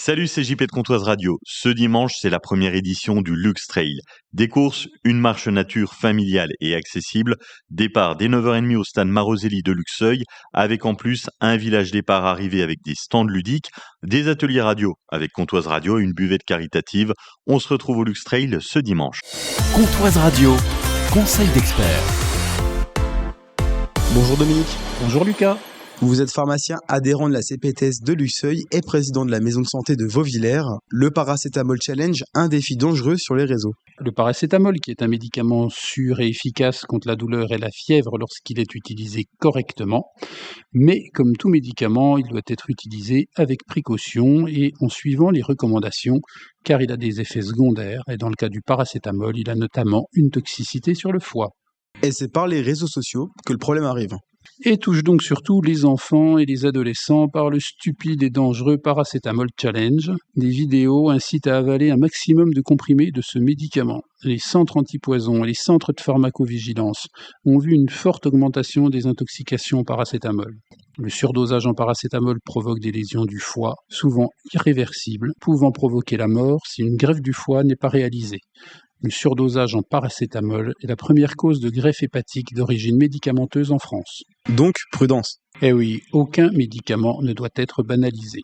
Salut, c'est JP de Comtoise Radio. Ce dimanche, c'est la première édition du Lux Trail. Des courses, une marche nature familiale et accessible. Départ dès 9h30 au stade Maroselli de Luxeuil, avec en plus un village départ arrivé avec des stands ludiques, des ateliers radio avec Comtoise Radio et une buvette caritative. On se retrouve au Lux Trail ce dimanche. Comtoise Radio, conseil d'experts. Bonjour Dominique. Bonjour Lucas. Vous êtes pharmacien adhérent de la CPTS de Luxeuil et président de la maison de santé de Vauvillers. Le paracétamol challenge, un défi dangereux sur les réseaux. Le paracétamol, qui est un médicament sûr et efficace contre la douleur et la fièvre lorsqu'il est utilisé correctement, mais comme tout médicament, il doit être utilisé avec précaution et en suivant les recommandations, car il a des effets secondaires et dans le cas du paracétamol, il a notamment une toxicité sur le foie. Et c'est par les réseaux sociaux que le problème arrive. Et touche donc surtout les enfants et les adolescents par le stupide et dangereux paracétamol challenge. Des vidéos incitent à avaler un maximum de comprimés de ce médicament. Les centres antipoison et les centres de pharmacovigilance ont vu une forte augmentation des intoxications au paracétamol. Le surdosage en paracétamol provoque des lésions du foie, souvent irréversibles, pouvant provoquer la mort si une greffe du foie n'est pas réalisée. Le surdosage en paracétamol est la première cause de greffe hépatique d'origine médicamenteuse en France. Donc, prudence. Eh oui, aucun médicament ne doit être banalisé.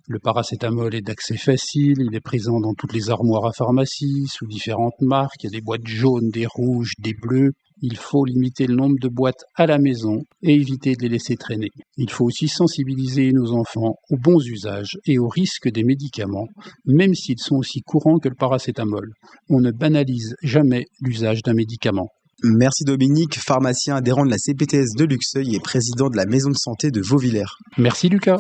Le paracétamol est d'accès facile, il est présent dans toutes les armoires à pharmacie, sous différentes marques, il y a des boîtes jaunes, des rouges, des bleues. Il faut limiter le nombre de boîtes à la maison et éviter de les laisser traîner. Il faut aussi sensibiliser nos enfants aux bons usages et aux risques des médicaments, même s'ils sont aussi courants que le paracétamol. On ne banalise jamais l'usage d'un médicament. Merci Dominique, pharmacien adhérent de la CPTS de Luxeuil et président de la maison de santé de Vauvillers. Merci Lucas.